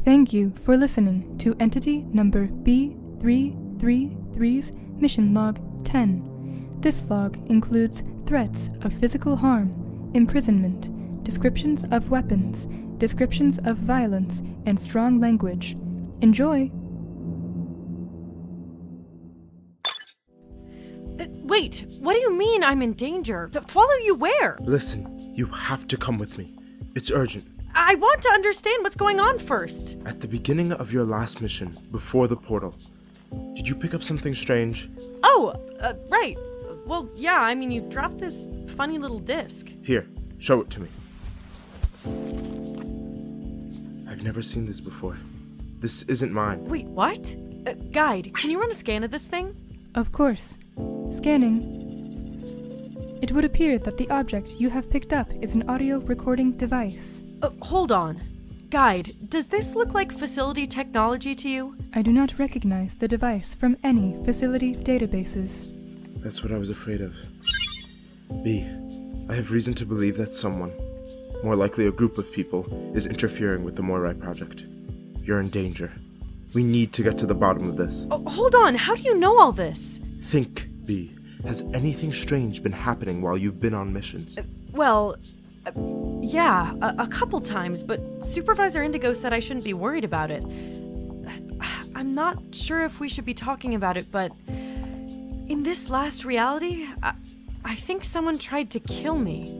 Thank you for listening to Entity Number B333's Mission Log 10. This log includes threats of physical harm, imprisonment, descriptions of weapons, descriptions of violence, and strong language. Enjoy! Wait, what do you mean I'm in danger? To follow you where? Listen, you have to come with me. It's urgent. I want to understand what's going on first. At the beginning of your last mission, before the portal, did you pick up something strange? Oh, right. Well, yeah, I mean, you dropped this funny little disc. Here, show it to me. I've never seen this before. This isn't mine. Wait, what? Guide, can you run a scan of this thing? Of course. Scanning. It would appear that the object you have picked up is an audio recording device. Hold on. Guide, does this look like facility technology to you? I do not recognize the device from any facility databases. That's what I was afraid of. B, I have reason to believe that someone, more likely a group of people, is interfering with the Moirai Project. You're in danger. We need to get to the bottom of this. Hold on, how do you know all this? Think, B. Has anything strange been happening while you've been on missions? Yeah, a couple times, but Supervisor Indigo said I shouldn't be worried about it. I'm not sure if we should be talking about it, but in this last reality, I think someone tried to kill me.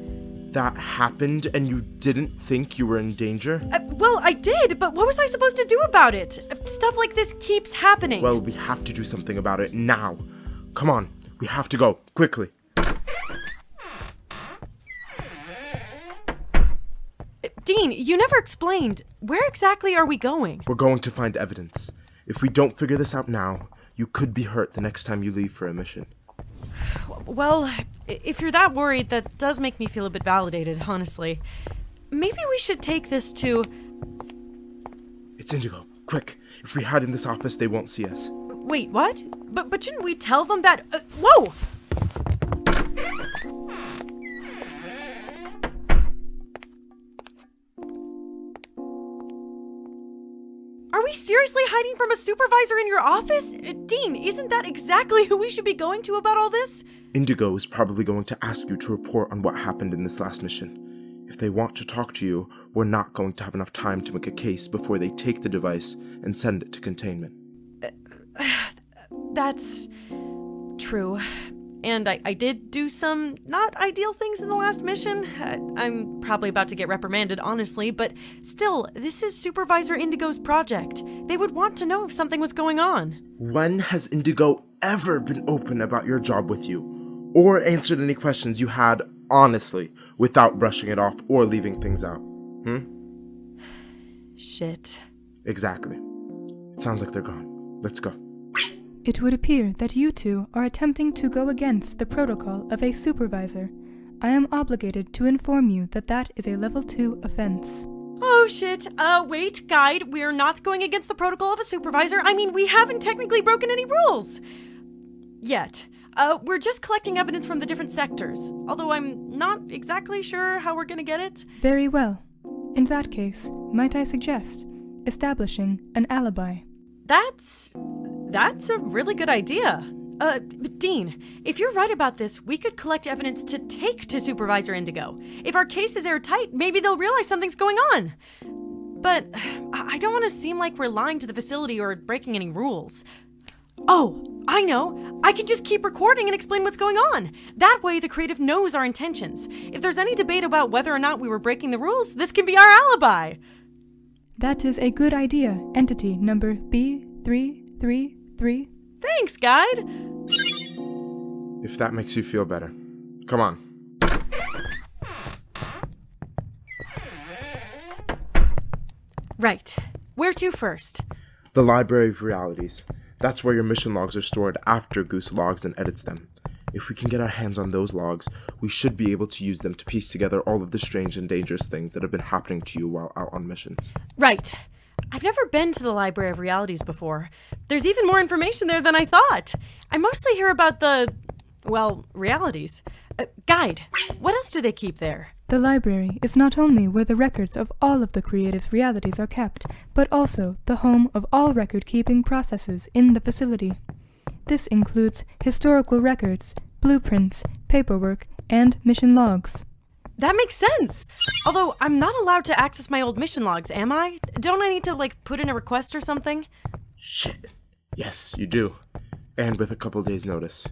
That happened and you didn't think you were in danger? Well, I did, but what was I supposed to do about it? Stuff like this keeps happening. Well, we have to do something about it now. Come on, we have to go, quickly. Dean, you never explained. Where exactly are we going? We're going to find evidence. If we don't figure this out now, you could be hurt the next time you leave for a mission. Well, if you're that worried, that does make me feel a bit validated, honestly. Maybe we should take this to... It's Indigo. Quick. If we hide in this office, they won't see us. Wait, what? But shouldn't we tell them that... Whoa! Are we seriously hiding from a supervisor in your office? Dean, isn't that exactly who we should be going to about all this? Indigo is probably going to ask you to report on what happened in this last mission. If they want to talk to you, we're not going to have enough time to make a case before they take the device and send it to containment. That's true. And I did do some not ideal things in the last mission. I'm probably about to get reprimanded, honestly, but still, this is Supervisor Indigo's project. They would want to know if something was going on. When has Indigo ever been open about your job with you? Or answered any questions you had honestly, without brushing it off or leaving things out? Shit. Exactly. It sounds like they're gone. Let's go. It would appear that you two are attempting to go against the protocol of a supervisor. I am obligated to inform you that that is a Level 2 offense. Oh shit, wait, Guide, we're not going against the protocol of a supervisor. I mean, we haven't technically broken any rules. Yet. We're just collecting evidence from the different sectors, although I'm not exactly sure how we're gonna get it. Very well. In that case, might I suggest establishing an alibi? That's a really good idea. Dean, if you're right about this, we could collect evidence to take to Supervisor Indigo. If our case is airtight, maybe they'll realize something's going on. But I don't want to seem like we're lying to the facility or breaking any rules. Oh, I know. I could just keep recording and explain what's going on. That way, the creative knows our intentions. If there's any debate about whether or not we were breaking the rules, this can be our alibi. That is a good idea, Entity Number B333. Thanks, Guide. If that makes you feel better. Come on. Right. Where to first? The Library of Realities. That's where your mission logs are stored after Goose logs and edits them. If we can get our hands on those logs, we should be able to use them to piece together all of the strange and dangerous things that have been happening to you while out on missions. Right. I've never been to the Library of Realities before. There's even more information there than I thought. I mostly hear about the, realities. Guide, what else do they keep there? The library is not only where the records of all of the creative's realities are kept, but also the home of all record-keeping processes in the facility. This includes historical records, blueprints, paperwork, and mission logs. That makes sense! Although, I'm not allowed to access my old mission logs, am I? Don't I need to, put in a request or something? Shit. Yes, you do. And with a couple days' notice.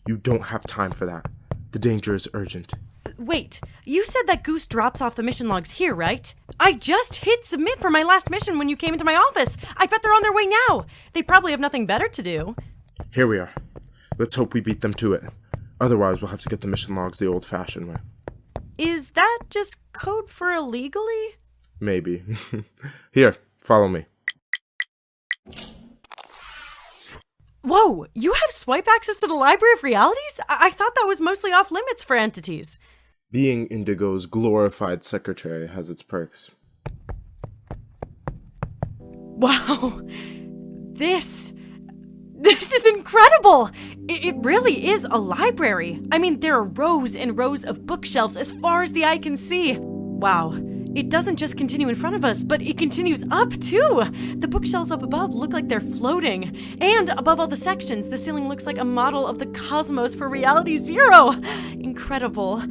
You don't have time for that. The danger is urgent. Wait, you said that Goose drops off the mission logs here, right? I just hit submit for my last mission when you came into my office. I bet they're on their way now. They probably have nothing better to do. Here we are. Let's hope we beat them to it. Otherwise, we'll have to get the mission logs the old-fashioned way. Is that just code for illegally? Maybe. Here, follow me. Whoa, you have swipe access to the Library of Realities? I thought that was mostly off limits for entities. Being Indigo's glorified secretary has its perks. Wow, this is incredible! It really is a library. I mean, there are rows and rows of bookshelves as far as the eye can see. Wow, it doesn't just continue in front of us, but it continues up too! The bookshelves up above look like they're floating. And above all the sections, the ceiling looks like a model of the cosmos for Reality Zero! Incredible.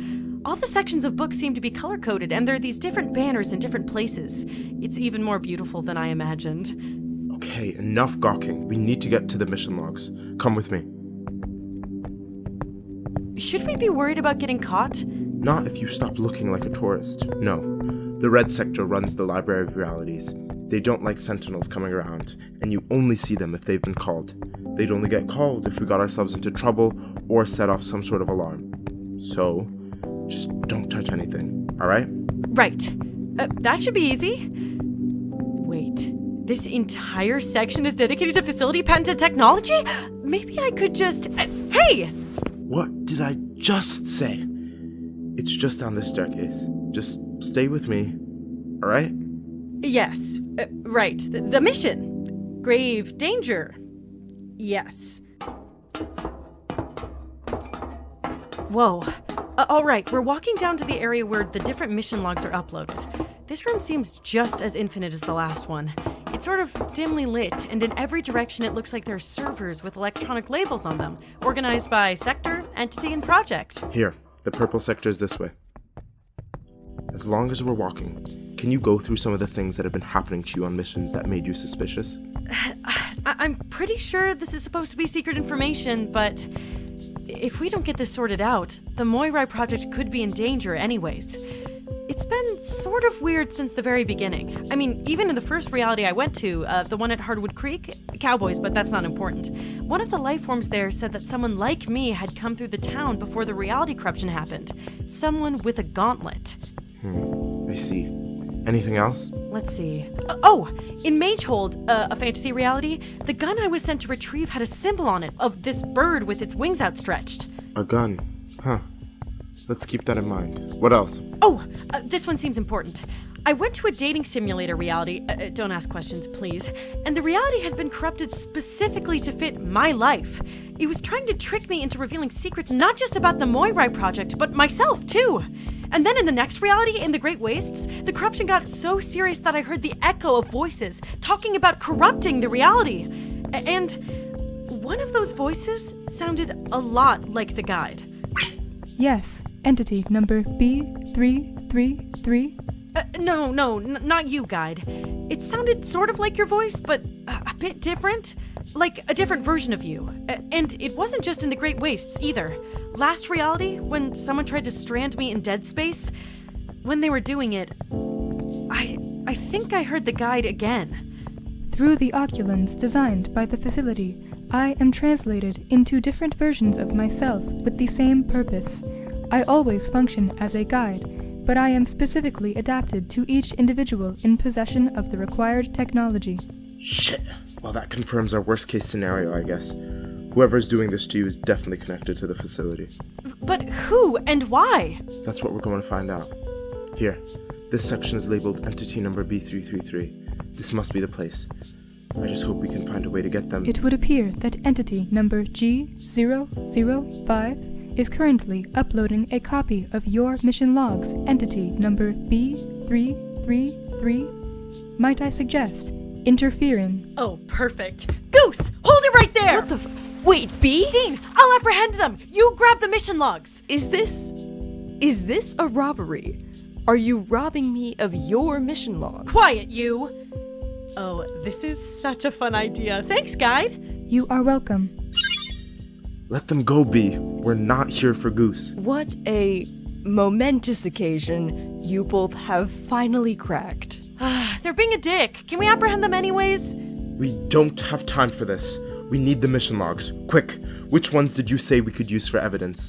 All the sections of books seem to be color-coded, and there are these different banners in different places. It's even more beautiful than I imagined. Okay, enough gawking. We need to get to the mission logs. Come with me. Should we be worried about getting caught? Not if you stop looking like a tourist. No. The red sector runs the Library of Realities. They don't like Sentinels coming around, and you only see them if they've been called. They'd only get called if we got ourselves into trouble or set off some sort of alarm. So, just don't touch anything, alright? Right. That should be easy. Wait, this entire section is dedicated to facility patented technology? Maybe I could just... Hey! What did I just say? It's just down this staircase. Just stay with me, alright? Yes, right. The mission. Grave danger. Yes. Whoa. Alright, we're walking down to the area where the different mission logs are uploaded. This room seems just as infinite as the last one. It's sort of dimly lit, and in every direction it looks like there are servers with electronic labels on them, organized by sector, entity, and project. Here, the purple sector's this way. As long as we're walking, can you go through some of the things that have been happening to you on missions that made you suspicious? I'm pretty sure this is supposed to be secret information, but if we don't get this sorted out, the Moirai Project could be in danger anyways. It's been sort of weird since the very beginning. I mean, even in the first reality I went to, the one at Hardwood Creek, cowboys, but that's not important. One of the life forms there said that someone like me had come through the town before the reality corruption happened. Someone with a gauntlet. I see. Anything else? Let's see. In Magehold, a fantasy reality, the gun I was sent to retrieve had a symbol on it of this bird with its wings outstretched. A gun. Huh. Let's keep that in mind. What else? This one seems important. I went to a dating simulator reality, don't ask questions, please, and the reality had been corrupted specifically to fit my life. It was trying to trick me into revealing secrets not just about the Moirai Project, but myself, too. And then in the next reality, in the Great Wastes, the corruption got so serious that I heard the echo of voices talking about corrupting the reality. And one of those voices sounded a lot like the guide. Yes, entity number B333. No, not you, guide. It sounded sort of like your voice, but a bit different. Like a different version of you. And it wasn't just in the Great Wastes, either. Last reality, when someone tried to strand me in dead space, when they were doing it, I think I heard the guide again. Through the oculens designed by the facility, I am translated into different versions of myself with the same purpose. I always function as a guide, but I am specifically adapted to each individual in possession of the required technology. Shit. Well, that confirms our worst-case scenario, I guess. Whoever's doing this to you is definitely connected to the facility. But who and why? That's what we're going to find out. Here, this section is labeled Entity Number B333. This must be the place. I just hope we can find a way to get them. It would appear that entity number G005 is currently uploading a copy of your mission logs, entity number B333. Might I suggest interfering? Oh, perfect. Goose, hold it right there! What the Wait, B? Dean, I'll apprehend them. You grab the mission logs. Is this a robbery? Are you robbing me of your mission log? Quiet, you! Oh, this is such a fun idea. Thanks, Guide. You are welcome. Let them go, B. We're not here for Goose. What a momentous occasion you both have finally cracked. They're being a dick. Can we apprehend them anyways? We don't have time for this. We need the mission logs. Quick, which ones did you say we could use for evidence?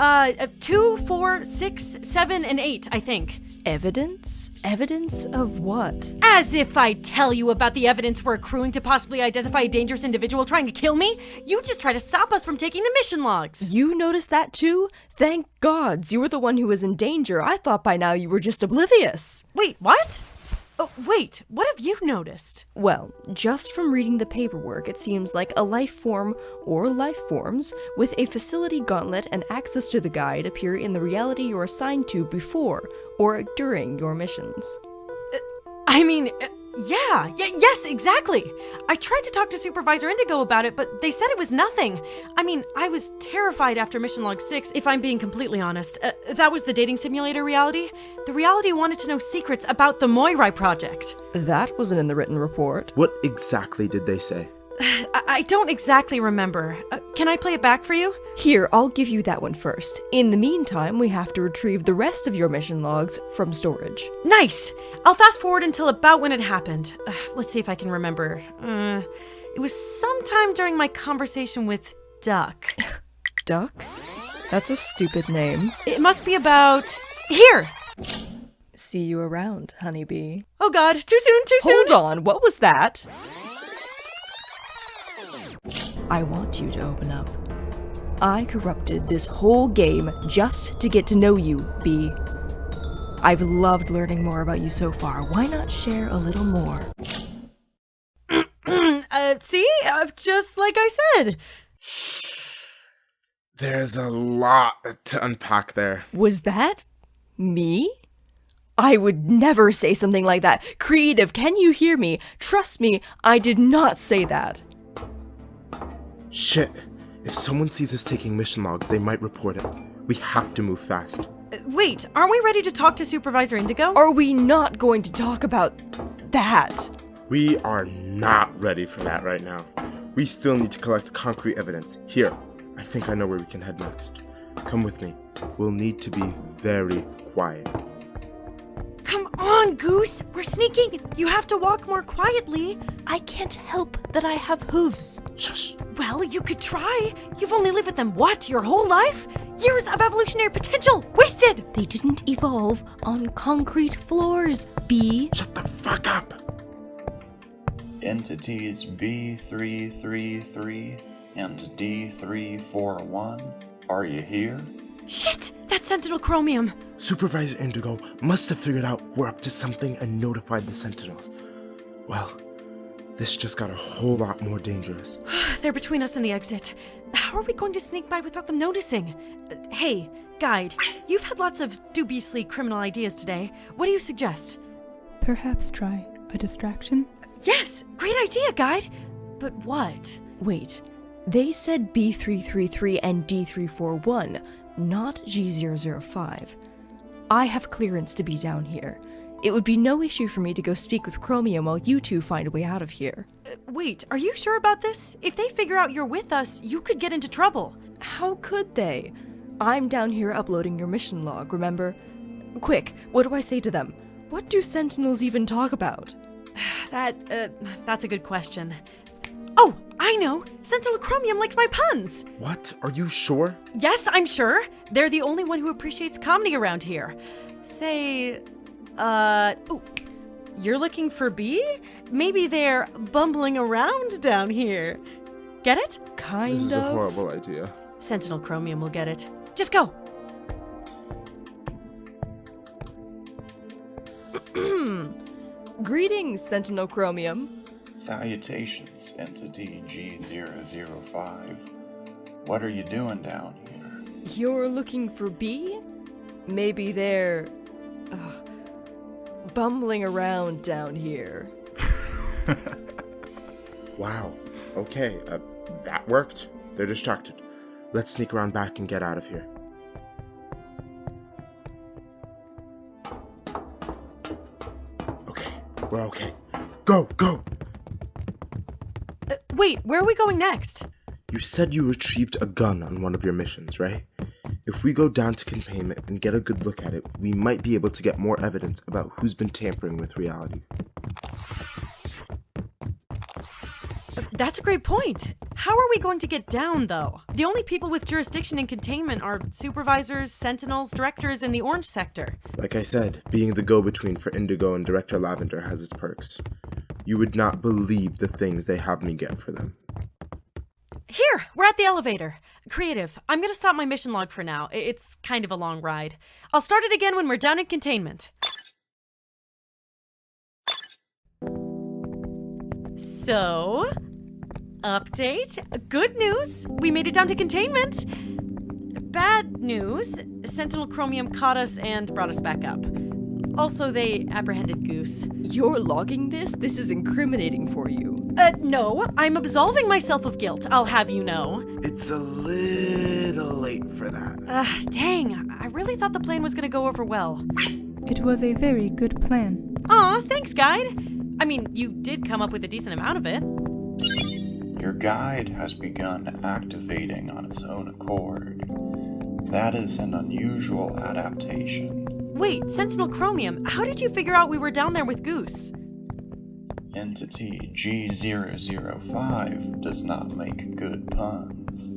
2, 4, 6, 7, and 8, I think. Evidence? Evidence of what? As if I'd tell you about the evidence we're accruing to possibly identify a dangerous individual trying to kill me. You just try to stop us from taking the mission logs. You noticed that too? Thank gods, you were the one who was in danger. I thought by now you were just oblivious. Wait, what? Oh, wait, what have you noticed? Well, just from reading the paperwork, it seems like a life form or life forms with a facility gauntlet and access to the guide appear in the reality you're assigned to before or during your missions. Yes, exactly. I tried to talk to Supervisor Indigo about it, but they said it was nothing. I was terrified after Mission Log 6, if I'm being completely honest. That was the dating simulator reality. The reality wanted to know secrets about the Moirai Project. That wasn't in the written report. What exactly did they say? I don't exactly remember. Can I play it back for you? Here, I'll give you that one first. In the meantime, we have to retrieve the rest of your mission logs from storage. Nice! I'll fast forward until about when it happened. Let's see if I can remember. It was sometime during my conversation with Duck. Duck? That's a stupid name. It must be about... Here! See you around, honeybee. Oh god, too soon! Hold on, what was that? I want you to open up. I corrupted this whole game just to get to know you, B. I've loved learning more about you so far. Why not share a little more? Just like I said. There's a lot to unpack there. Was that me? I would never say something like that. Creative, can you hear me? Trust me, I did not say that. Shit. If someone sees us taking mission logs, they might report it. We have to move fast. Wait, aren't we ready to talk to Supervisor Indigo? Are we not going to talk about that? We are not ready for that right now. We still need to collect concrete evidence. Here, I think I know where we can head next. Come with me. We'll need to be very quiet. Come on, Goose! We're sneaking! You have to walk more quietly. I can't help that I have hooves. Shush! Well, you could try. You've only lived with them, what, your whole life? Years of evolutionary potential wasted! They didn't evolve on concrete floors, B. Shut the fuck up! Entities B333 and D341, are you here? Shit! That's Sentinel Chromium! Supervisor Indigo must have figured out we're up to something and notified the Sentinels. Well, this just got a whole lot more dangerous. They're between us and the exit. How are we going to sneak by without them noticing? Hey, Guide, you've had lots of dubiously criminal ideas today. What do you suggest? Perhaps try a distraction? Yes, great idea, Guide. But what? Wait, they said B333 and D341, not G005. I have clearance to be down here. It would be no issue for me to go speak with Chromium while you two find a way out of here. Wait, are you sure about this? If they figure out you're with us, you could get into trouble. How could they? I'm down here uploading your mission log, remember? Quick, what do I say to them? What do Sentinels even talk about? That's a good question. Oh, I know! Sentinel Chromium likes my puns! What? Are you sure? Yes, I'm sure. They're the only one who appreciates comedy around here. Say, you're looking for B? Maybe they're bumbling around down here. Get it? Kind This is of. a horrible idea. Sentinel Chromium will get it. Just go! Greetings, Sentinel Chromium. Salutations, Entity G005. What are you doing down here? You're looking for B? Maybe they're bumbling around down here. Wow. Okay, that worked. They're distracted. Let's sneak around back and get out of here. Okay, we're okay. Go! Wait, where are we going next? You said you retrieved a gun on one of your missions, right? If we go down to containment and get a good look at it, we might be able to get more evidence about who's been tampering with realities. That's a great point. How are we going to get down, though? The only people with jurisdiction in containment are supervisors, sentinels, directors in the orange sector. Like I said, being the go-between for Indigo and Director Lavender has its perks. You would not believe the things they have me get for them. Here, we're at the elevator. Creative, I'm gonna stop my mission log for now. It's kind of a long ride. I'll start it again when we're down in containment. So, update. Good news, we made it down to containment. Bad news, Sentinel Chromium caught us and brought us back up. Also, they apprehended Goose. You're logging this? This is incriminating for you. No, I'm absolving myself of guilt, I'll have you know. It's a little late for that. Dang, I really thought the plan was gonna go over well. It was a very good plan. Aw, thanks, guide. I mean, you did come up with a decent amount of it. Your guide has begun activating on its own accord. That is an unusual adaptation. Wait, Sentinel Chromium, how did you figure out we were down there with Goose? Entity G005 does not make good puns.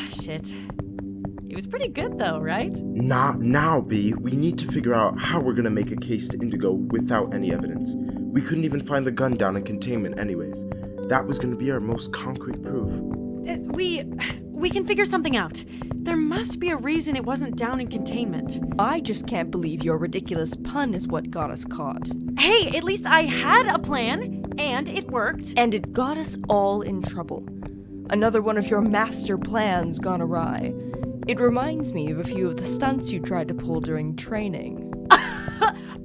Shit. It was pretty good though, right? Not now, B. We need to figure out how we're gonna make a case to Indigo without any evidence. We couldn't even find the gun down in containment anyways. That was gonna be our most concrete proof. We can figure something out. There must be a reason it wasn't down in containment. I just can't believe your ridiculous pun is what got us caught. Hey, at least I had a plan, and it worked. And it got us all in trouble. Another one of your master plans gone awry. It reminds me of a few of the stunts you tried to pull during training.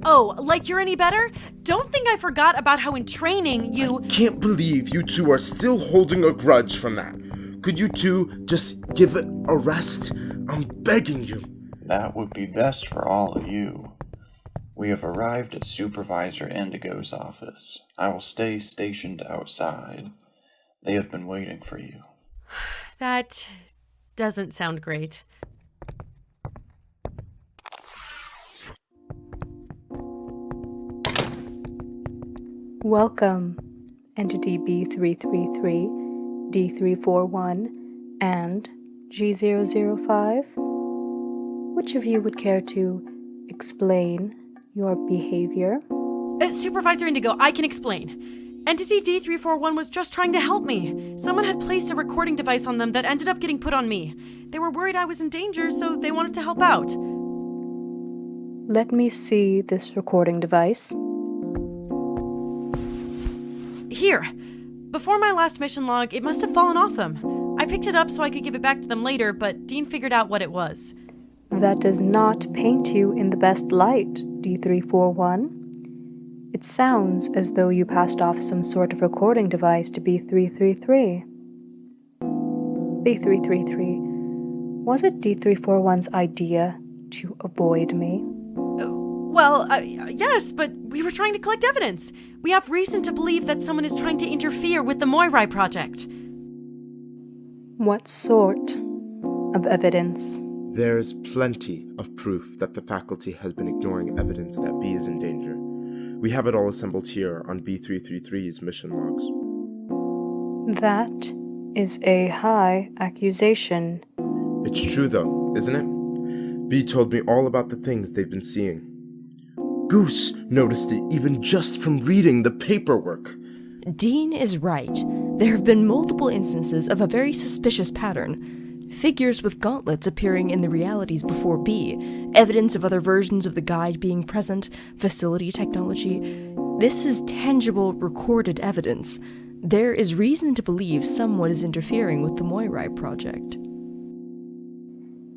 Oh, like you're any better? Don't think I forgot about how in training you— I can't believe you two are still holding a grudge from that. Could you two just give it a rest? I'm begging you. That would be best for all of you. We have arrived at Supervisor Indigo's office. I will stay stationed outside. They have been waiting for you. That doesn't sound great. Welcome, Entity B333, D341, and G005. Which of you would care to explain your behavior? Supervisor Indigo, I can explain. Entity D341 was just trying to help me. Someone had placed a recording device on them that ended up getting put on me. They were worried I was in danger, so they wanted to help out. Let me see this recording device. Here. Before my last mission log, it must have fallen off them. I picked it up so I could give it back to them later, but Dean figured out what it was. That does not paint you in the best light, D341. It sounds as though you passed off some sort of recording device to B333. B333, was it D341's idea to avoid me? Yes, but we were trying to collect evidence. We have reason to believe that someone is trying to interfere with the Moirai Project. What sort of evidence? There's plenty of proof that the faculty has been ignoring evidence that B is in danger. We have it all assembled here on B333's mission logs. That is a high accusation. It's true though, isn't it? B told me all about the things they've been seeing. Goose noticed it even just from reading the paperwork. Dean is right. There have been multiple instances of a very suspicious pattern. Figures with gauntlets appearing in the realities before B, evidence of other versions of the guide being present, facility technology. This is tangible, recorded evidence. There is reason to believe someone is interfering with the Moirai Project.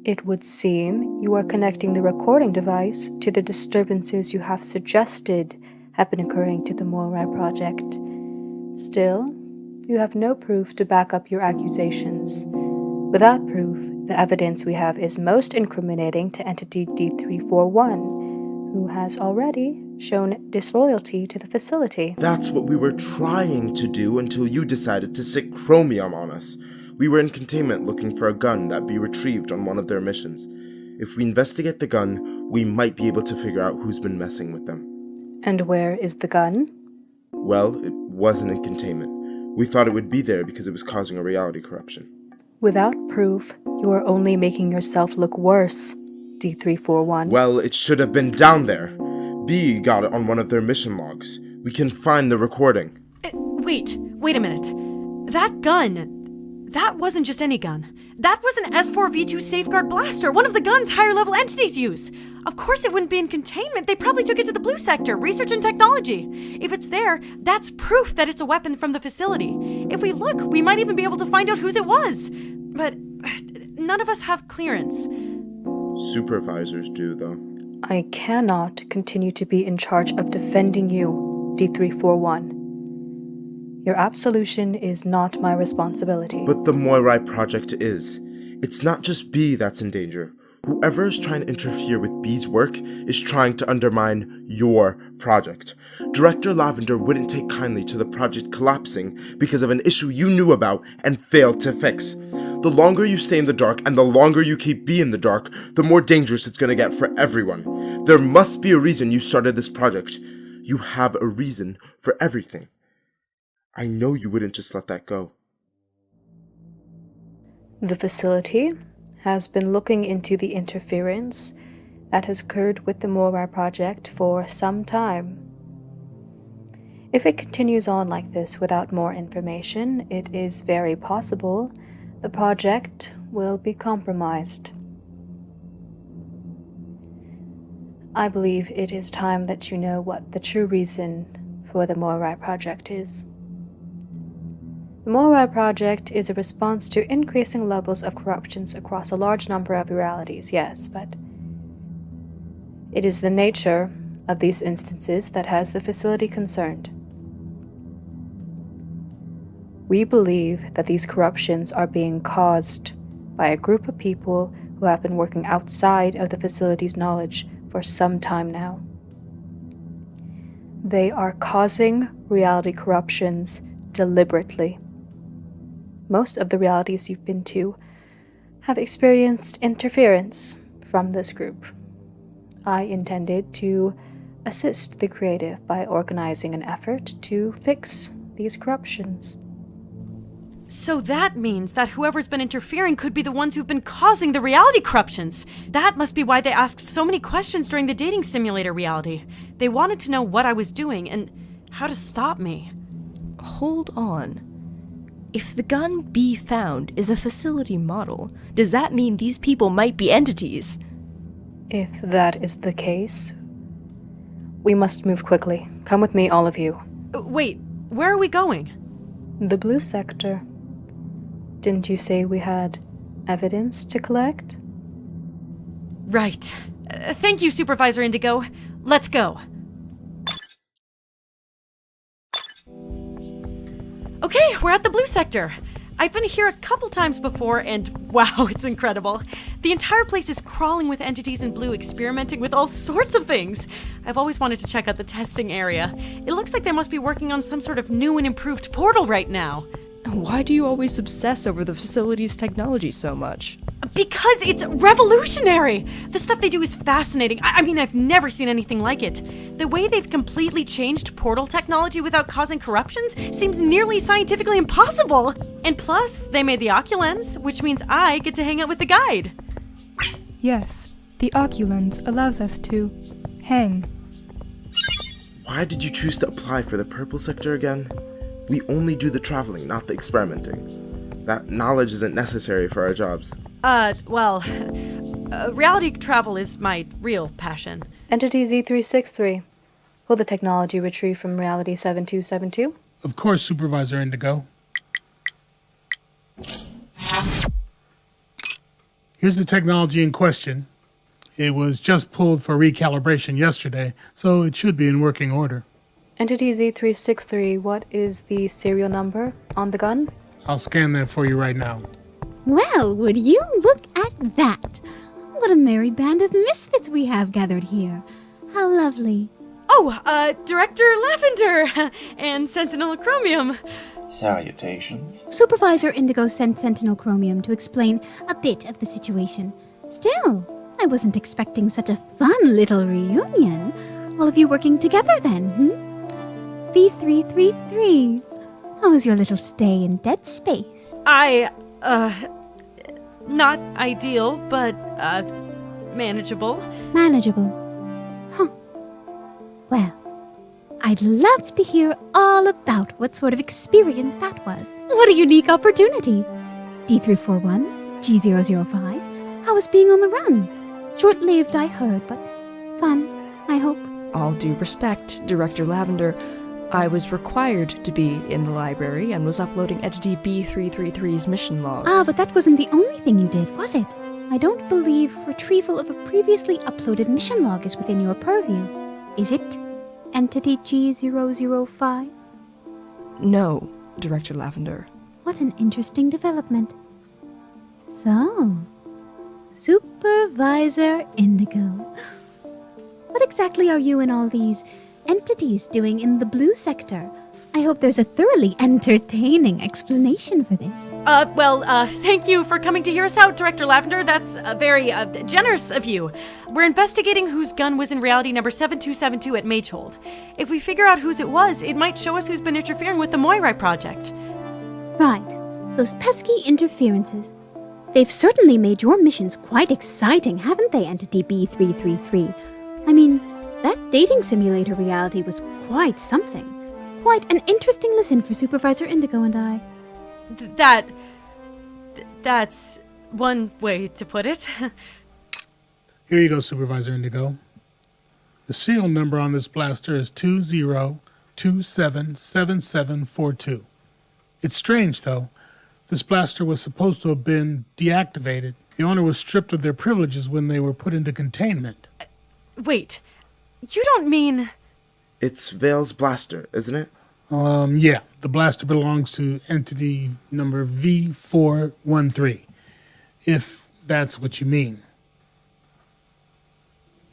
It would seem you are connecting the recording device to the disturbances you have suggested have been occurring to the Moirai Project. Still, you have no proof to back up your accusations. Without proof, the evidence we have is most incriminating to Entity D341, who has already shown disloyalty to the facility. That's what we were trying to do until you decided to sic Chromium on us. We were in containment looking for a gun that be retrieved on one of their missions. If we investigate the gun, we might be able to figure out who's been messing with them. And where is the gun? Well, it wasn't in containment. We thought it would be there because it was causing a reality corruption. Without proof, you are only making yourself look worse, D341. Well, it should have been down there. B got it on one of their mission logs. We can find the recording. Wait a minute. That gun, that wasn't just any gun. That was an S4V2 Safeguard blaster, one of the guns higher-level entities use. Of course it wouldn't be in containment. They probably took it to the blue sector, research and technology. If it's there, that's proof that it's a weapon from the facility. If we look, we might even be able to find out whose it was. But none of us have clearance. Supervisors do, though. I cannot continue to be in charge of defending you, D341. Your absolution is not my responsibility. But the Moirai Project is. It's not just B that's in danger. Whoever is trying to interfere with B's work is trying to undermine your project. Director Lavender wouldn't take kindly to the project collapsing because of an issue you knew about and failed to fix. The longer you stay in the dark and the longer you keep B in the dark, the more dangerous it's going to get for everyone. There must be a reason you started this project. You have a reason for everything. I know you wouldn't just let that go. The facility has been looking into the interference that has occurred with the Moirai Project for some time. If it continues on like this without more information, it is very possible the project will be compromised. I believe it is time that you know what the true reason for the Moirai Project is. The Moirai Project is a response to increasing levels of corruptions across a large number of realities, yes, but it is the nature of these instances that has the facility concerned. We believe that these corruptions are being caused by a group of people who have been working outside of the facility's knowledge for some time now. They are causing reality corruptions deliberately. Most of the realities you've been to have experienced interference from this group. I intended to assist the creative by organizing an effort to fix these corruptions. So that means that whoever's been interfering could be the ones who've been causing the reality corruptions. That must be why they asked so many questions during the dating simulator reality. They wanted to know what I was doing and how to stop me. Hold on. If the gun B found is a facility model, does that mean these people might be entities? If that is the case, we must move quickly. Come with me, all of you. Wait, where are we going? The blue sector. Didn't you say we had evidence to collect? Right. Thank you, Supervisor Indigo. Let's go. Okay, we're at the blue sector. I've been here a couple times before, and wow, it's incredible. The entire place is crawling with entities in blue experimenting with all sorts of things. I've always wanted to check out the testing area. It looks like they must be working on some sort of new and improved portal right now. Why do you always obsess over the facility's technology so much? Because it's revolutionary! The stuff they do is fascinating. I mean, I've never seen anything like it. The way they've completely changed portal technology without causing corruptions seems nearly scientifically impossible. And plus, they made the Oculens, which means I get to hang out with the guide. Yes, the Oculens allows us to hang. Why did you choose to apply for the purple sector again? We only do the traveling, not the experimenting. That knowledge isn't necessary for our jobs. Reality travel is my real passion. Entity Z363. Will the technology retrieve from Reality 7272? Of course, Supervisor Indigo. Here's the technology in question. It was just pulled for recalibration yesterday, so it should be in working order. Entity Z363, what is the serial number on the gun? I'll scan that for you right now. Well, would you look at that? What a merry band of misfits we have gathered here. How lovely. Oh, Director Lavender and Sentinel Chromium. Salutations. Supervisor Indigo sent Sentinel Chromium to explain a bit of the situation. Still, I wasn't expecting such a fun little reunion. All of you working together then, B333. How was your little stay in Dead Space? Not ideal, but, manageable. Manageable. Huh. Well, I'd love to hear all about what sort of experience that was. What a unique opportunity. D341, G005. How was being on the run? Short-lived, I heard, but fun, I hope. All due respect, Director Lavender, I was required to be in the library and was uploading Entity B333's mission logs. Ah, but that wasn't the only thing you did, was it? I don't believe retrieval of a previously uploaded mission log is within your purview. Is it? Entity G005? No, Director Lavender. What an interesting development. So, Supervisor Indigo. What exactly are you and all these entities doing in the blue sector? I hope there's a thoroughly entertaining explanation for this. Thank you for coming to hear us out, Director Lavender. That's very generous of you. We're investigating whose gun was in reality number 7272 at Magehold. If we figure out whose it was, it might show us who's been interfering with the Moirai Project. Right. Those pesky interferences. They've certainly made your missions quite exciting, haven't they, Entity B333? I mean, that dating simulator reality was quite something. Quite an interesting listen for Supervisor Indigo and I. That's one way to put it. Here you go, Supervisor Indigo. The serial number on this blaster is 20277742. It's strange, though. This blaster was supposed to have been deactivated. The owner was stripped of their privileges when they were put into containment. Wait, you don't mean... It's Vale's blaster, isn't it? Yeah. The blaster belongs to entity number V413, if that's what you mean.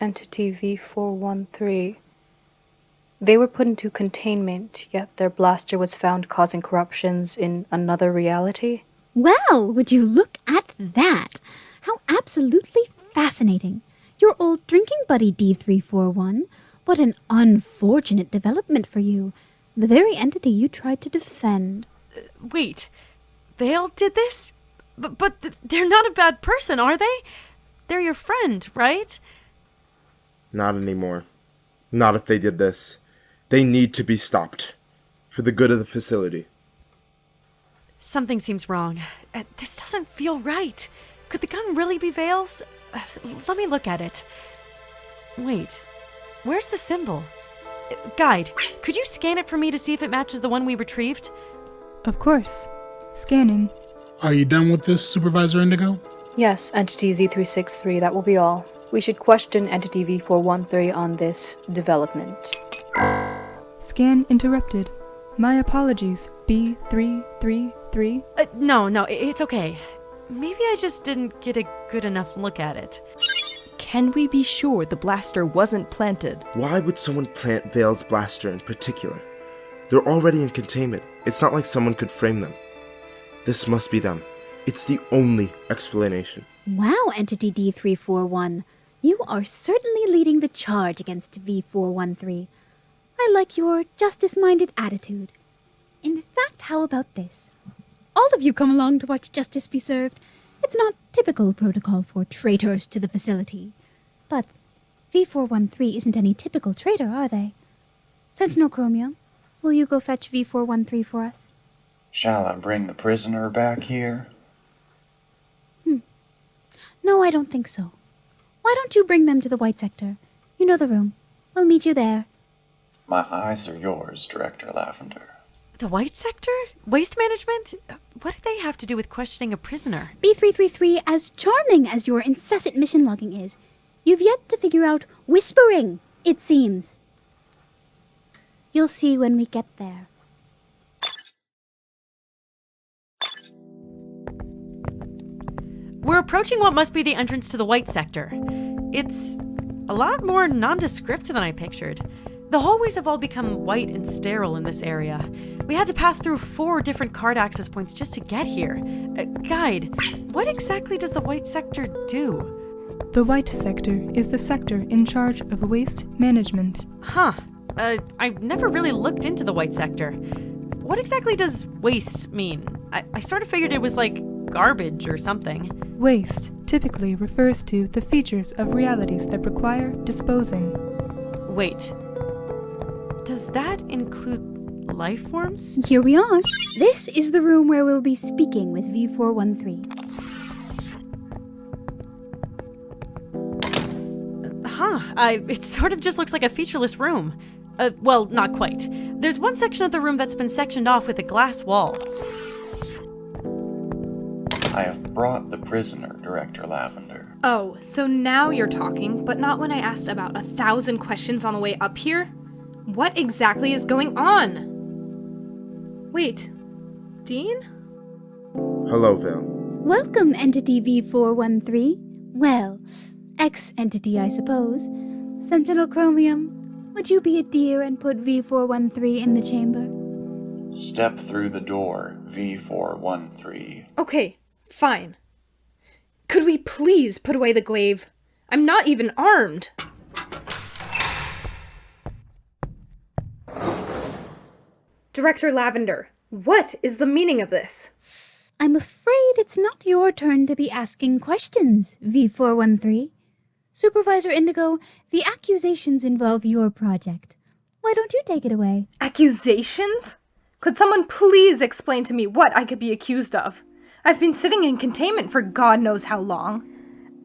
Entity V413. They were put into containment, yet their blaster was found causing corruptions in another reality? Well, would you look at that? How absolutely fascinating. Your old drinking buddy, D341. What an unfortunate development for you. The very entity you tried to defend. Wait, Vale did this? But they're not a bad person, are they? They're your friend, right? Not anymore. Not if they did this. They need to be stopped. For the good of the facility. Something seems wrong. This doesn't feel right. Could the gun really be Vale's? Let me look at it. Wait, where's the symbol? Guide, could you scan it for me to see if it matches the one we retrieved? Of course. Scanning. Are you done with this, Supervisor Indigo? Yes, Entity Z363, that will be all. We should question Entity V413 on this development. Scan interrupted. My apologies, B333. No, it's okay. Maybe I just didn't get a good enough look at it. Can we be sure the blaster wasn't planted? Why would someone plant Vale's blaster in particular? They're already in containment. It's not like someone could frame them. This must be them. It's the only explanation. Wow, Entity D341. You are certainly leading the charge against V413. I like your justice-minded attitude. In fact, how about this? All of you come along to watch justice be served. It's not typical protocol for traitors to the facility. But V413 isn't any typical traitor, are they? Sentinel Chromium, will you go fetch V413 for us? Shall I bring the prisoner back here? No, I don't think so. Why don't you bring them to the White Sector? You know the room. We'll meet you there. My eyes are yours, Director Lavender. The White Sector? Waste management? what do they have to do with questioning a prisoner? B333, as charming as your incessant mission logging is, you've yet to figure out whispering, it seems. You'll see when we get there. We're approaching what must be the entrance to the White Sector. It's a lot more nondescript than I pictured. The hallways have all become white and sterile in this area. We had to pass through 4 different card access points just to get here. Guide, what exactly does the White Sector do? The White Sector is the sector in charge of waste management. Huh. I never really looked into the White Sector. What exactly does waste mean? I sort of figured it was like garbage or something. Waste typically refers to the features of realities that require disposing. Wait. Does that include life forms? Here we are. This is the room where we'll be speaking with V413. It sort of just looks like a featureless room. Well, not quite. There's one section of the room that's been sectioned off with a glass wall. I have brought the prisoner, Director Lavender. Oh, so now you're talking, but not when I asked about 1,000 questions on the way up here? What exactly is going on? Wait, Dean? Hello, Vale. Welcome, Entity V413. Well, ex-entity, I suppose. Sentinel Chromium, would you be a dear and put V413 in the chamber? Step through the door, V413. Okay, fine. Could we please put away the glaive? I'm not even armed. Director Lavender, what is the meaning of this? I'm afraid it's not your turn to be asking questions, V413. Supervisor Indigo, the accusations involve your project. Why don't you take it away? Accusations? Could someone please explain to me what I could be accused of? I've been sitting in containment for God knows how long.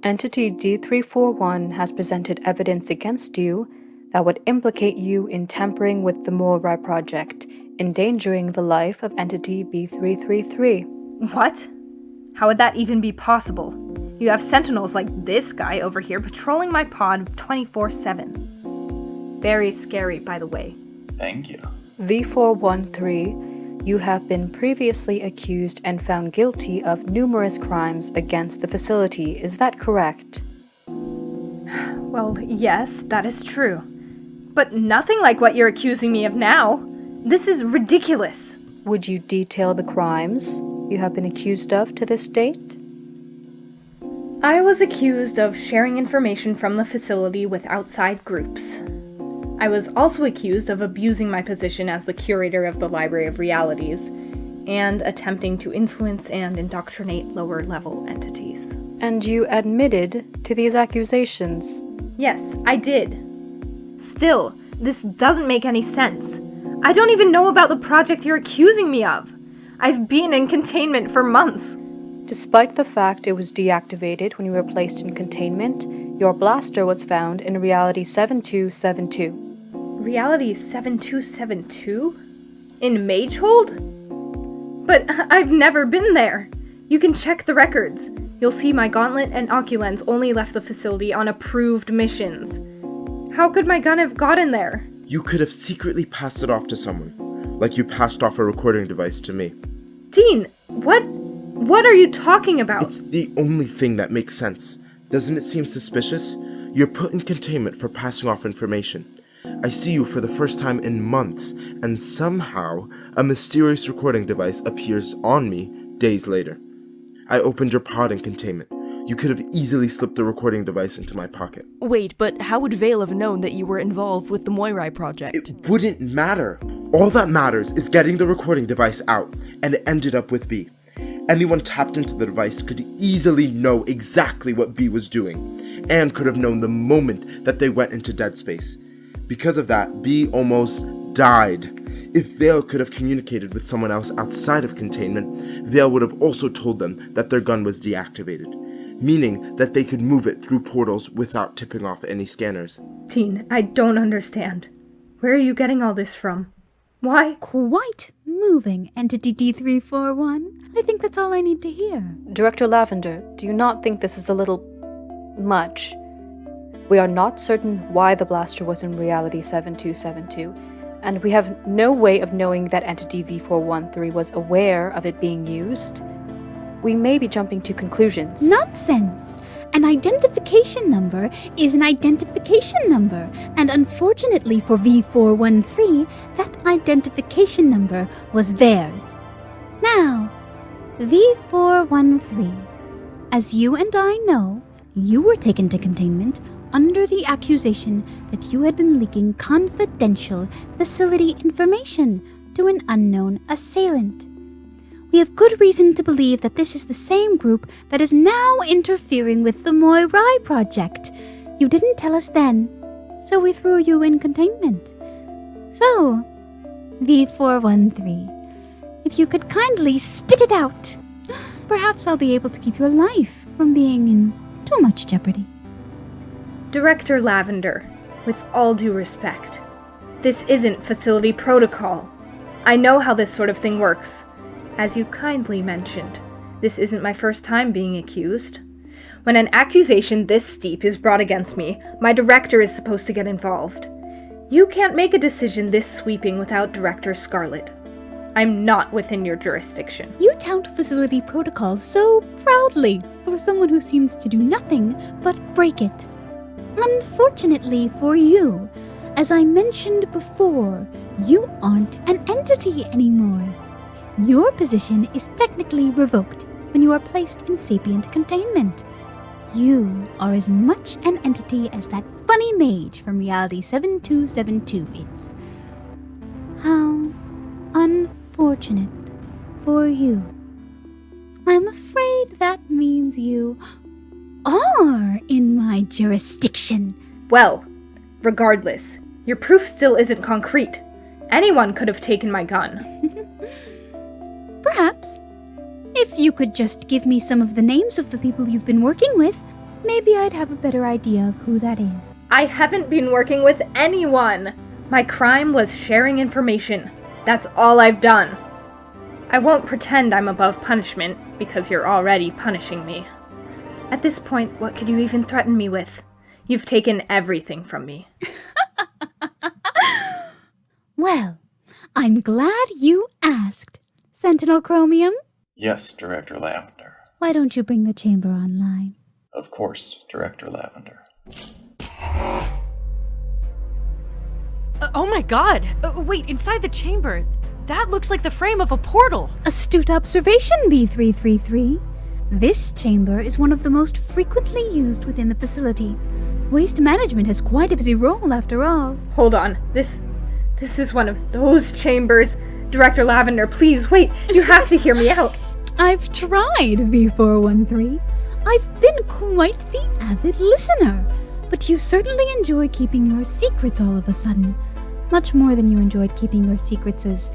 Entity D341 has presented evidence against you that would implicate you in tampering with the Moirai Project, endangering the life of Entity B333. What? How would that even be possible? You have sentinels like this guy over here patrolling my pod 24/7. Very scary, by the way. Thank you. V413, you have been previously accused and found guilty of numerous crimes against the facility. Is that correct? Well, yes, that is true. But nothing like what you're accusing me of now. This is ridiculous. Would you detail the crimes you have been accused of to this date? I was accused of sharing information from the facility with outside groups. I was also accused of abusing my position as the curator of the Library of Realities and attempting to influence and indoctrinate lower-level entities. And you admitted to these accusations? Yes, I did. Still, this doesn't make any sense. I don't even know about the project you're accusing me of. I've been in containment for months. Despite the fact it was deactivated when you were placed in containment, your blaster was found in Reality 7272. Reality 7272? In Magehold? But I've never been there. You can check the records. You'll see my gauntlet and oculens only left the facility on approved missions. How could my gun have gotten there? You could have secretly passed it off to someone, like you passed off a recording device to me. Dean, what are you talking about? It's the only thing that makes sense. Doesn't it seem suspicious? You're put in containment for passing off information. I see you for the first time in months, and somehow a mysterious recording device appears on me days later. I opened your pod in containment. You could have easily slipped the recording device into my pocket. Wait, but how would Vale have known that you were involved with the Moirai Project? It wouldn't matter. All that matters is getting the recording device out, and it ended up with B. Anyone tapped into the device could easily know exactly what B was doing, and could have known the moment that they went into dead space. Because of that, B almost died. If Vale could have communicated with someone else outside of containment, Vale would have also told them that their gun was deactivated, meaning that they could move it through portals without tipping off any scanners. Dean, I don't understand. Where are you getting all this from? Why? Quite moving, Entity D341. I think that's all I need to hear. Director Lavender, do you not think this is a little much? We are not certain why the blaster was in reality 7272, and we have no way of knowing that Entity V413 was aware of it being used. We may be jumping to conclusions. Nonsense! An identification number is an identification number, and unfortunately for V413, that identification number was theirs. Now, V413, as you and I know, you were taken to containment under the accusation that you had been leaking confidential facility information to an unknown assailant. We have good reason to believe that this is the same group that is now interfering with the Moirai Project. You didn't tell us then, so we threw you in containment. So, V413, if you could kindly spit it out, perhaps I'll be able to keep your life from being in too much jeopardy. Director Lavender, with all due respect, this isn't facility protocol. I know how this sort of thing works. As you kindly mentioned, this isn't my first time being accused. When an accusation this steep is brought against me, my director is supposed to get involved. You can't make a decision this sweeping without Director Scarlet. I'm not within your jurisdiction. You tout facility protocol so proudly for someone who seems to do nothing but break it. Unfortunately for you, as I mentioned before, you aren't an entity anymore. Your position is technically revoked when you are placed in sapient containment. You are as much an entity as that funny mage from Reality 7272 is. How unfortunate for you. I'm afraid that means you are in my jurisdiction. Well, regardless, your proof still isn't concrete. Anyone could have taken my gun. Perhaps. If you could just give me some of the names of the people you've been working with, maybe I'd have a better idea of who that is. I haven't been working with anyone. My crime was sharing information. That's all I've done. I won't pretend I'm above punishment, because you're already punishing me. At this point, what could you even threaten me with? You've taken everything from me. Well, I'm glad you asked. Sentinel Chromium? Yes, Director Lavender. Why don't you bring the chamber online? Of course, Director Lavender. Oh my god! Wait, inside the chamber, that looks like the frame of a portal! Astute observation, B333. This chamber is one of the most frequently used within the facility. Waste management has quite a busy role, after all. Hold on. This is one of those chambers. Director Lavender, please, wait. You have to hear me out. I've tried, V413. I've been quite the avid listener. But you certainly enjoy keeping your secrets all of a sudden. Much more than you enjoyed keeping your secrets as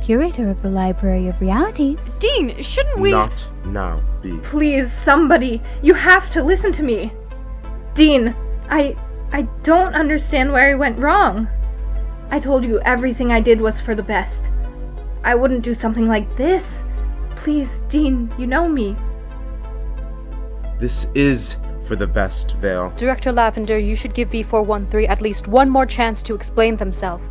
curator of the Library of Realities. Dean, shouldn't we— Not now, B. Please, somebody. You have to listen to me. Dean, I don't understand where I went wrong. I told you everything I did was for the best. I wouldn't do something like this. Please, Dean, you know me. This is for the best, Vale. Director Lavender, you should give V413 at least one more chance to explain themselves.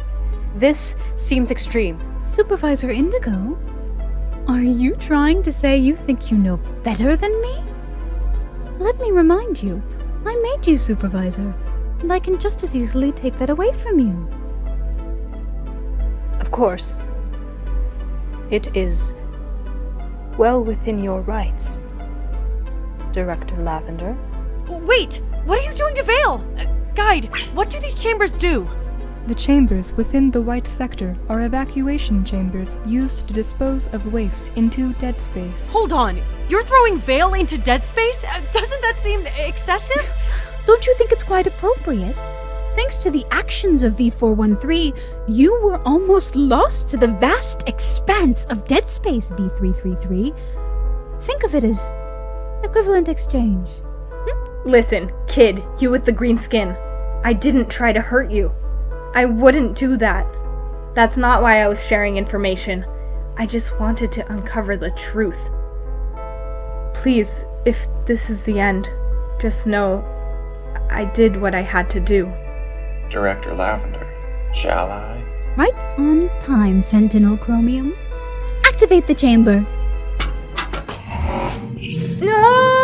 This seems extreme. Supervisor Indigo? Are you trying to say you think you know better than me? Let me remind you, I made you Supervisor, and I can just as easily take that away from you. Of course. It is well within your rights, Director Lavender. Wait! What are you doing to Vale? Guide, what do these chambers do? The chambers within the White Sector are evacuation chambers used to dispose of waste into dead space. Hold on, you're throwing Vale into dead space? Doesn't that seem excessive? Don't you think it's quite appropriate? Thanks to the actions of V413, you were almost lost to the vast expanse of dead space, B333. Think of it as equivalent exchange. Listen, kid, you with the green skin. I didn't try to hurt you. I wouldn't do that. That's not why I was sharing information. I just wanted to uncover the truth. Please, if this is the end, just know I did what I had to do. Director Lavender, shall I? Right on time, Sentinel Chromium. Activate the chamber. No!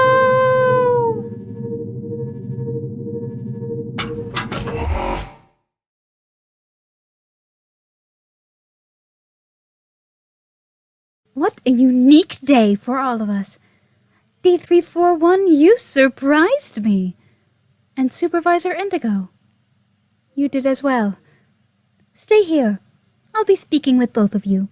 What a unique day for all of us. D341, you surprised me. And Supervisor Indigo. You did as well. Stay here. I'll be speaking with both of you.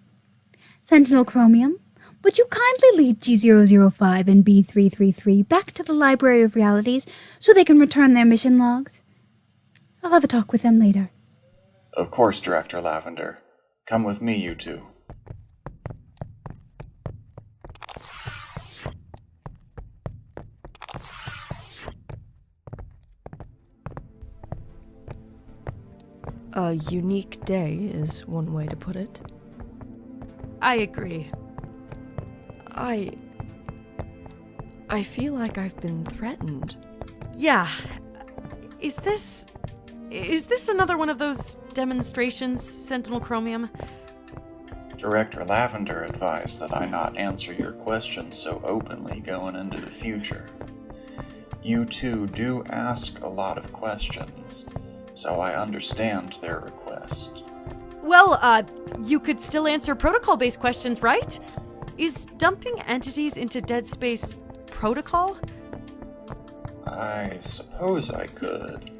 Sentinel Chromium, would you kindly lead G005 and B333 back to the Library of Realities so they can return their mission logs? I'll have a talk with them later. Of course, Director Lavender. Come with me, you two. A unique day is one way to put it. I agree. I feel like I've been threatened. Yeah. Is this another one of those demonstrations, Sentinel Chromium? Director Lavender advised that I not answer your questions so openly going into the future. You two do ask a lot of questions, so I understand their request. Well, you could still answer protocol-based questions, right? Is dumping entities into dead space protocol? I suppose I could.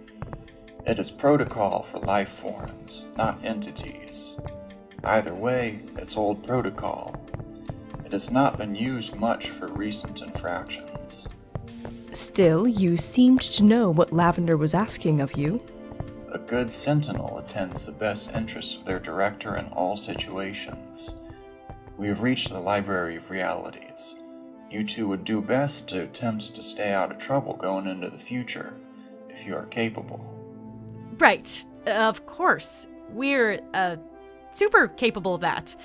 It is protocol for life forms, not entities. Either way, it's old protocol. It has not been used much for recent infractions. Still, you seemed to know what Lavender was asking of you. A good Sentinel attends the best interests of their director in all situations. We have reached the Library of Realities. You two would do best to attempt to stay out of trouble going into the future, if you are capable. Right. Of course. We're, super capable of that.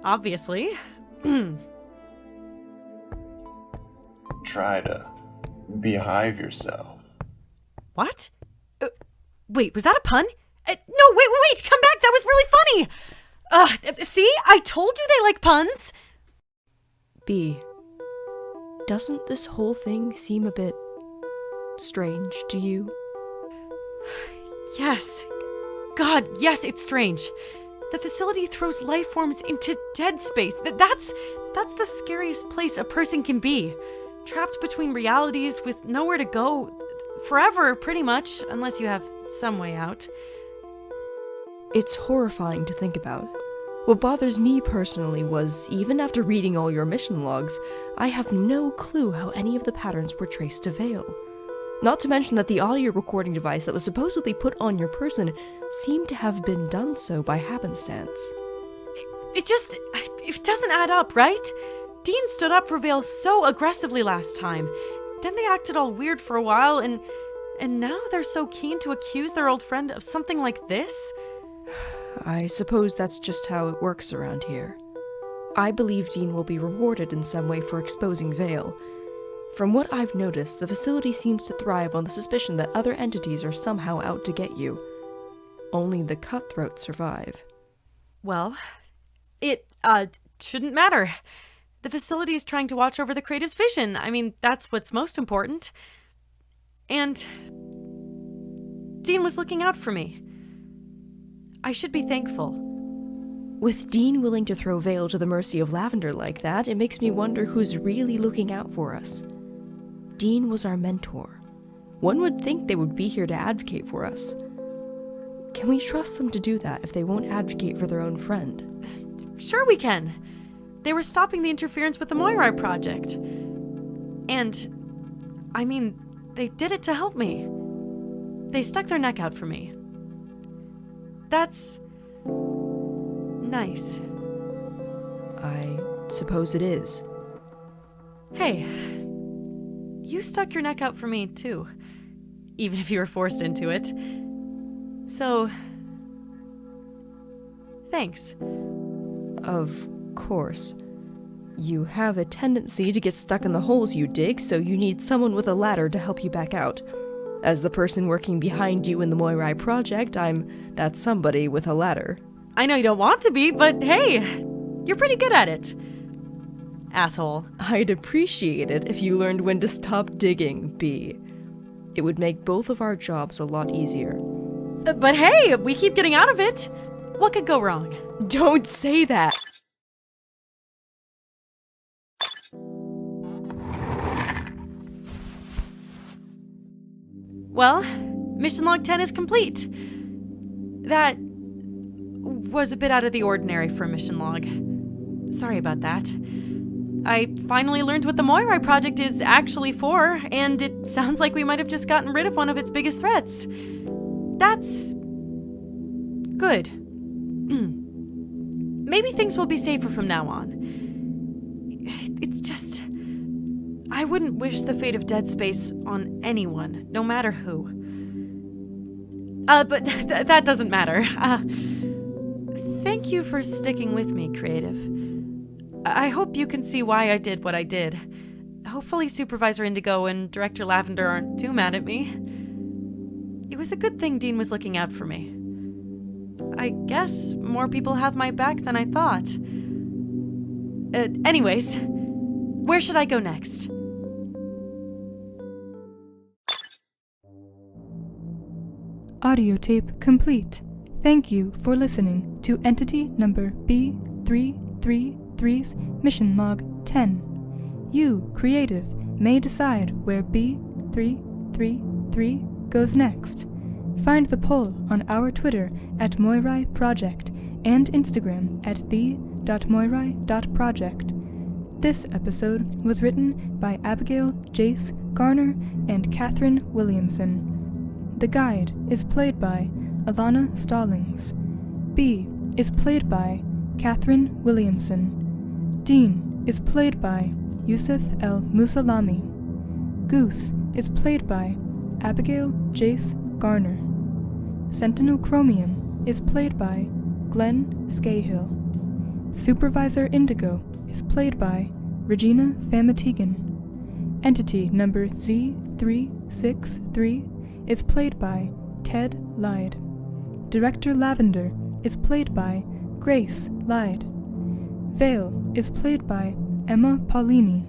Obviously. Try to behave yourself. What? Wait, was that a pun? No, wait, come back, that was really funny! See? I told you they like puns! B, doesn't this whole thing seem a bit strange to you? Yes. God, yes, it's strange. The facility throws life forms into dead space. That's the scariest place a person can be. Trapped between realities with nowhere to go. Forever, pretty much, unless you have some way out. It's horrifying to think about. What bothers me personally was, even after reading all your mission logs, I have no clue how any of the patterns were traced to Vale. Not to mention that the audio recording device that was supposedly put on your person seemed to have been done so by happenstance. It doesn't add up, right? Dean stood up for Vale so aggressively last time. Then they acted all weird for a while, and now they're so keen to accuse their old friend of something like this? I suppose that's just how it works around here. I believe Dean will be rewarded in some way for exposing Vale. From what I've noticed, the facility seems to thrive on the suspicion that other entities are somehow out to get you. Only the cutthroats survive. Well, it, shouldn't matter. The facility is trying to watch over the creative's vision. I mean, that's what's most important. And Dean was looking out for me. I should be thankful. With Dean willing to throw Vale to the mercy of Lavender like that, it makes me wonder who's really looking out for us. Dean was our mentor. One would think they would be here to advocate for us. Can we trust them to do that if they won't advocate for their own friend? Sure we can. They were stopping the interference with the Moirai Project. And, I mean, they did it to help me. They stuck their neck out for me. That's nice. I suppose it is. Hey, you stuck your neck out for me, too. Even if you were forced into it. So, Thanks. Of course. You have a tendency to get stuck in the holes you dig, so you need someone with a ladder to help you back out. As the person working behind you in the Moirai Project, I'm that somebody with a ladder. I know you don't want to be, but hey, you're pretty good at it. Asshole. I'd appreciate it if you learned when to stop digging, B. It would make both of our jobs a lot easier. But hey, we keep getting out of it. What could go wrong? Don't say that! Well, mission log 10 is complete. That was a bit out of the ordinary for a mission log. Sorry about that. I finally learned what the Moirai Project is actually for, and it sounds like we might have just gotten rid of one of its biggest threats. That's good. Maybe things will be safer from now on. It's just... I wouldn't wish the fate of Dead Space on anyone, no matter who. But that doesn't matter. Thank you for sticking with me, Creative. I hope you can see why I did what I did. Hopefully Supervisor Indigo and Director Lavender aren't too mad at me. It was a good thing Dean was looking out for me. I guess more people have my back than I thought. Anyways, where should I go next? Audio tape complete. Thank you for listening to Entity Number B333's Mission Log 10. You, Creative, may decide where B333 goes next. Find the poll on our Twitter at Moirai Project and Instagram at the.moirai.project. This episode was written by Abigail, Jayce, Garner, and Katherine Williamson. The guide is played by Alana Stallings. B is played by Katherine Williamson. Dean is played by Youssef El Mosalami. Goose is played by Abigail Jayce Garner. Sentinel Chromium is played by Glen Skahill. Supervisor Indigo is played by Regina Famatigan. Entity number Z363 is played by Ted Lyde. Director Lavender is played by Grace Lyde. Vale is played by Emma Paulini.